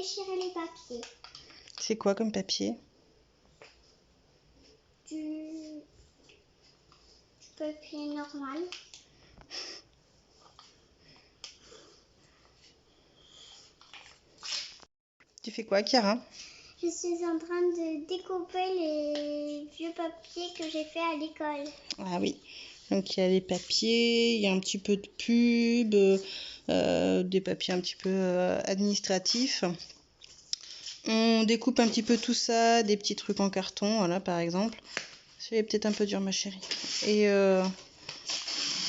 déchirer les papiers. C'est quoi comme papier? Du papier normal. Tu fais quoi, Chiara? Je suis en train de découper les vieux papiers que j'ai fait à l'école. Ah oui, donc il y a les papiers, il y a un petit peu de pub, des papiers un petit peu administratifs. On découpe un petit peu tout ça, des petits trucs en carton, voilà par exemple. C'est peut-être un peu dur ma chérie. Et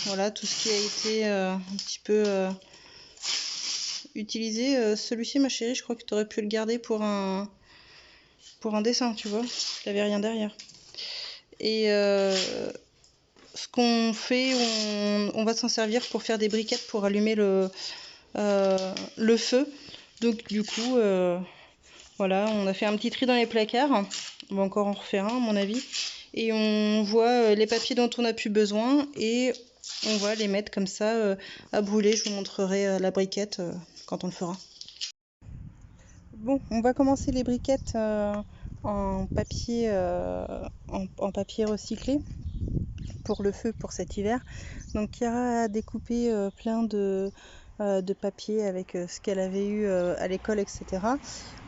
voilà tout ce qui a été un petit peu utilisé. Celui-ci ma chérie, je crois que tu aurais pu le garder pour un dessin, tu vois. Il n'avait rien derrière. Et ce qu'on fait, on va s'en servir pour faire des briquettes pour allumer le feu. Donc du coup, voilà, on a fait un petit tri dans les placards. On va encore en refaire un à mon avis. Et on voit les papiers dont on n'a plus besoin et on va les mettre comme ça à brûler. Je vous montrerai la briquette quand on le fera. Bon, on va commencer les briquettes en papier recyclé pour le feu pour cet hiver. Donc Chiara a découpé plein de papier avec ce qu'elle avait eu à l'école, etc.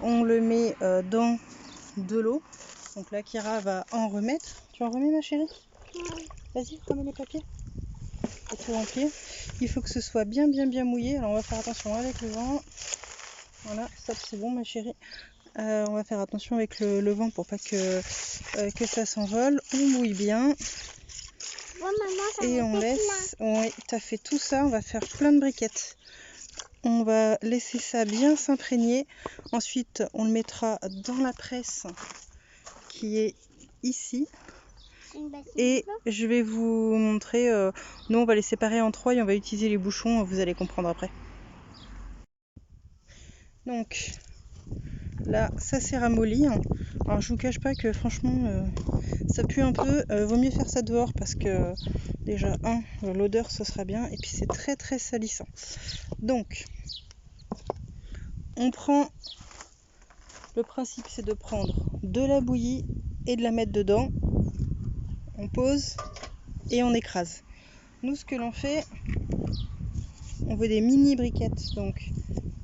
On le met dans de l'eau. Donc là Chiara va en remettre. Tu en remets ma chérie? Vas-y, remets les papiers. Et tout remplir. Il faut que ce soit bien mouillé. Alors on va faire attention avec le vent. Voilà, ça c'est bon ma chérie. On va faire attention avec le vent pour pas que ça s'envole. On mouille bien. Bon, maman, ça Et on laisse. Oui, tu as fait tout ça. On va faire plein de briquettes. On va laisser ça bien s'imprégner. Ensuite, on le mettra dans la presse qui est ici. Et je vais vous montrer. Nous, on va les séparer en 3 et on va utiliser les bouchons. Vous allez comprendre après. Donc. Là, ça s'est ramolli. Alors, je vous cache pas que franchement, ça pue un peu. Vaut mieux faire ça dehors parce que déjà, l'odeur, ce sera bien. Et puis, c'est très salissant. Donc, on prend... Le principe, c'est de prendre de la bouillie et de la mettre dedans. On pose et on écrase. Nous, ce que l'on fait, on veut des mini briquettes. Donc,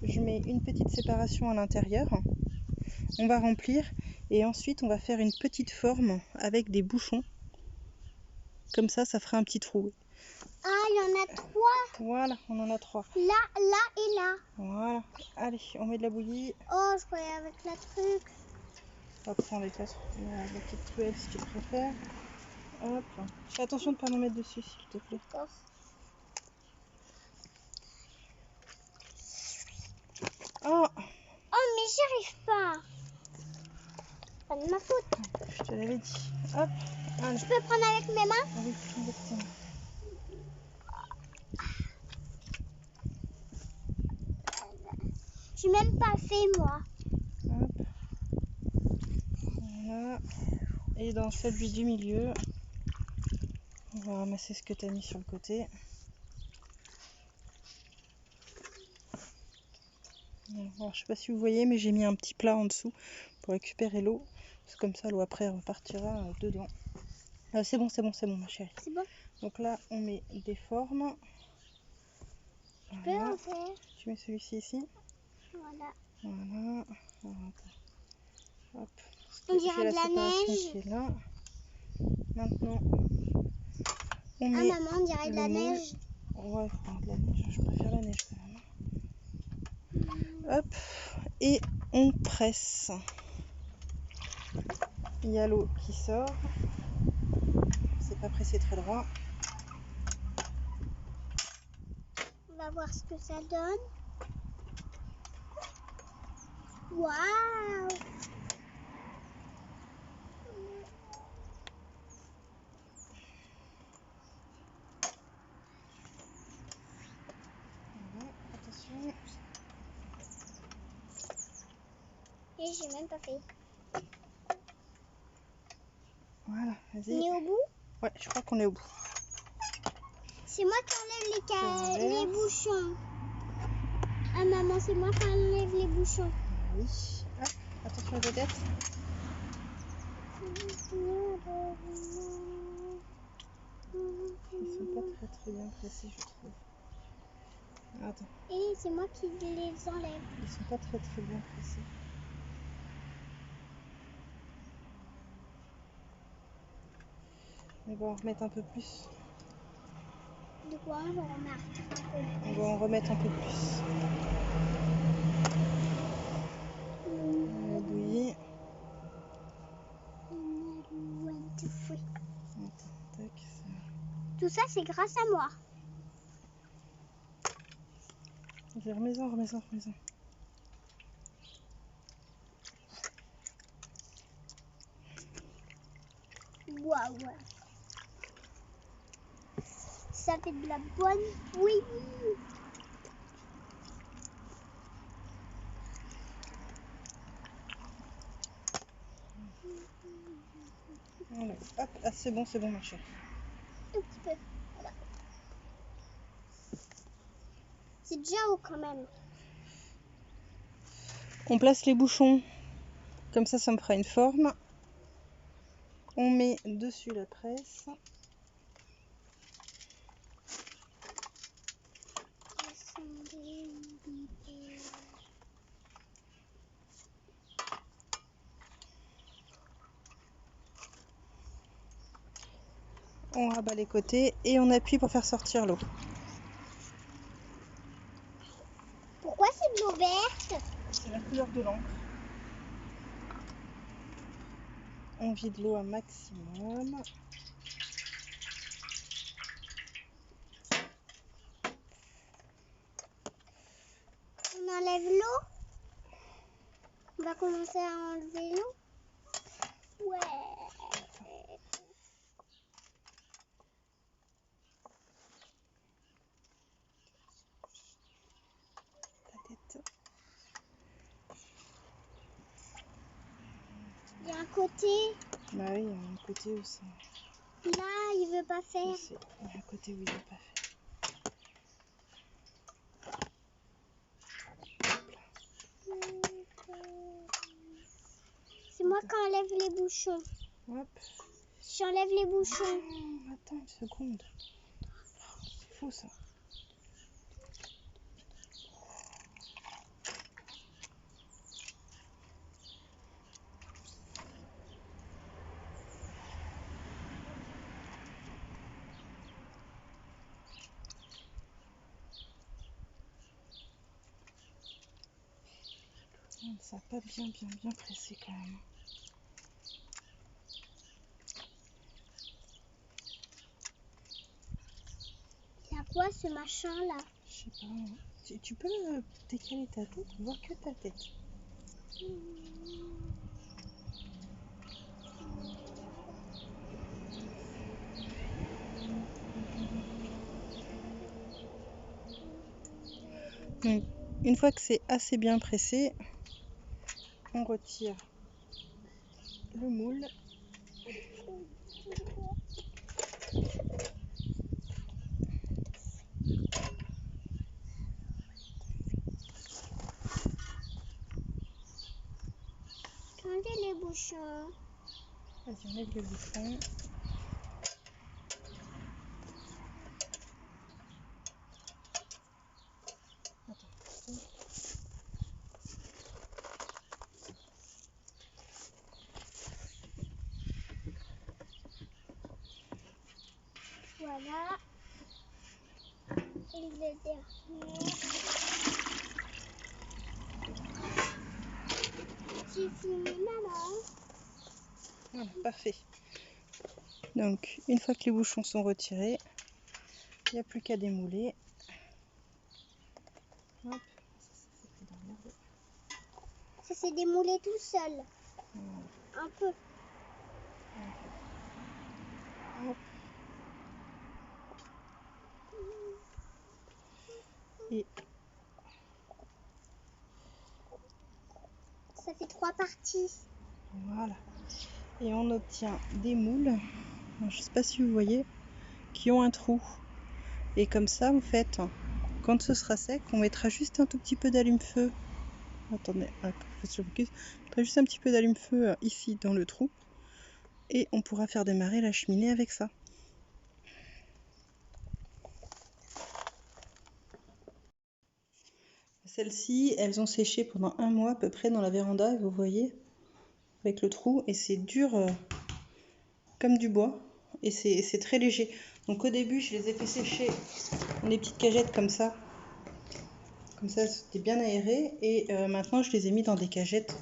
je mets une petite séparation à l'intérieur. On va remplir et ensuite on va faire une petite forme avec des bouchons. Comme ça, ça fera un petit trou. Ah, il y en a 3. Voilà, on en a 3. Là et là. Voilà. Allez, on met de la bouillie. Oh, je croyais avec la truc. On va prendre la petite truelle si tu préfères. Hop. Fais attention de ne pas m'en mettre dessus, s'il te plaît. D'accord. Oh, mais j'y arrive pas. Pas de ma faute. je te l'avais dit. Hop. Allez. Je peux prendre avec mes mains? Oui, exactement. J'ai même pas fait, moi. Hop. Voilà. Et dans celui du milieu, on va ramasser ce que tu as mis sur le côté. Alors, je sais pas si vous voyez, mais j'ai mis un petit plat en dessous pour récupérer l'eau. C'est comme ça, l'eau après repartira dedans. C'est bon ma chérie. C'est bon. Donc là, on met des formes. Tu peux en faire? Tu mets celui-ci ici. Voilà. Voilà. Hop. On dirait de la neige. Qui est là. Maintenant, on met met maman, on dirait de la neige. Ouais, de la neige. Je préfère la neige quand même. Hop. Et on presse. Il y a l'eau qui sort. C'est pas pressé très droit. On va voir ce que ça donne. Waouh! Attention. Et j'ai même pas fait. Voilà, vas-y. On est au bout? Ouais, je crois qu'on est au bout. C'est moi qui enlève les bouchons. Ah maman, c'est moi qui enlève les bouchons. Oui. Hop, attention aux têtes. Ils sont pas très bien pressés, je trouve. Attends. Et c'est moi qui les enlève. Ils sont pas très bien pressés. On va en remettre un peu plus. De quoi on va en remettre un peu On va en remettre un peu plus. On a bouilli. Attends, tac, ça. Tout ça, c'est grâce à moi. Remets-en. Waouh. Ça fait de la bonne bouillie. Voilà. Hop, ah, c'est bon, ma chérie. Un petit peu. Voilà. C'est déjà haut quand même. On place les bouchons. Comme ça me fera une forme. On met dessus la presse. On rabat les côtés et on appuie pour faire sortir l'eau. Pourquoi c'est de l'eau verte? C'est la couleur de l'encre. On vide l'eau un maximum. On enlève l'eau. On va commencer à enlever l'eau. Ouais. Ta tête. Il y a un côté. Bah oui, il y a un côté où ça. Là, il veut pas faire. Il y a un côté où il veut pas faire. C'est moi qui enlève les bouchons. Hop. J'enlève les bouchons. Attends une seconde. C'est faux ça. Ça n'a pas bien pressé quand même. Il y a quoi ce machin là? Je sais pas. Tu peux décaler ta tête, on voit que ta tête. Donc, une fois que c'est assez bien pressé, on retire le moule. Enlevez les bouchons. Vas-y, on lève le bouchon. Voilà. Et le dernier. J'ai fini, maman. Voilà, parfait. Donc, une fois que les bouchons sont retirés, il n'y a plus qu'à démouler. Hop. Ça s'est démoulé tout seul. Un peu. Hop. Et Ça fait 3 parties. voilà. Et on obtient des moules, alors, je ne sais pas si vous voyez, qui ont un trou. Et comme ça, en fait, quand ce sera sec, on mettra juste un tout petit peu d'allume-feu Attendez, je focus. Je mettrai juste un petit peu d'allume-feu ici dans le trou. Et on pourra faire démarrer la cheminée avec ça. Celles-ci, elles ont séché pendant 1 mois à peu près dans la véranda, vous voyez, avec le trou. Et c'est dur comme du bois. Et c'est très léger. Donc au début, je les ai fait sécher dans des petites cagettes comme ça. Comme ça, c'était bien aéré. Et maintenant, je les ai mis dans des cagettes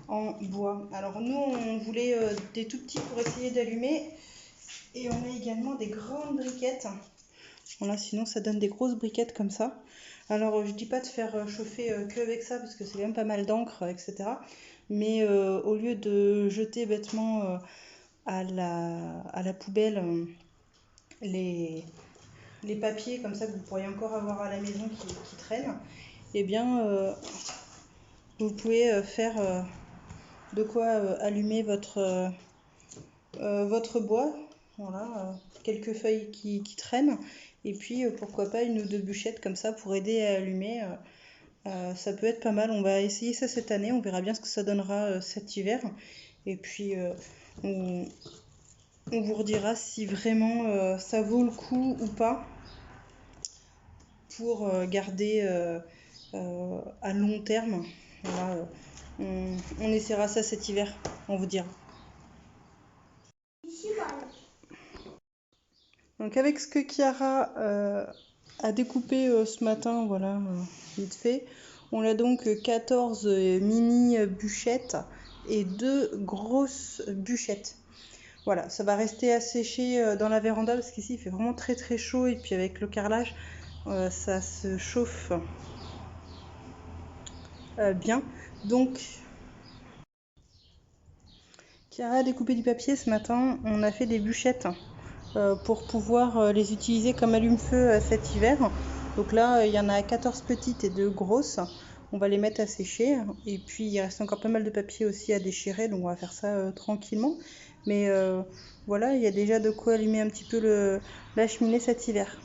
en bois. Alors nous, on voulait des tout petits pour essayer d'allumer. Et on a également des grandes briquettes. Voilà, sinon ça donne des grosses briquettes comme ça. Alors je dis pas de faire chauffer que avec ça parce que c'est quand même pas mal d'encre, etc. Mais au lieu de jeter bêtement à la poubelle les papiers comme ça que vous pourriez encore avoir à la maison qui traînent, eh bien vous pouvez faire de quoi allumer votre bois. Voilà, quelques feuilles qui traînent. Et puis pourquoi pas 1 ou 2 bûchettes comme ça pour aider à allumer. Ça peut être pas mal. On va essayer ça cette année. On verra bien ce que ça donnera cet hiver. Et puis on vous redira si vraiment ça vaut le coup ou pas pour garder à long terme. Voilà, on essaiera ça cet hiver. On vous dira. Donc avec ce que Chiara a découpé ce matin, voilà, vite fait, on a donc 14 mini bûchettes et 2 grosses bûchettes. Voilà, ça va rester à sécher dans la véranda parce qu'ici il fait vraiment très très chaud et puis avec le carrelage, ça se chauffe bien. Donc Chiara a découpé du papier ce matin, on a fait des bûchettes pour pouvoir les utiliser comme allume-feu cet hiver. Donc là, il y en a 14 petites et 2 grosses. On va les mettre à sécher. Et puis, il reste encore pas mal de papier aussi à déchirer. Donc, on va faire ça tranquillement. Mais voilà, il y a déjà de quoi allumer un petit peu la cheminée cet hiver.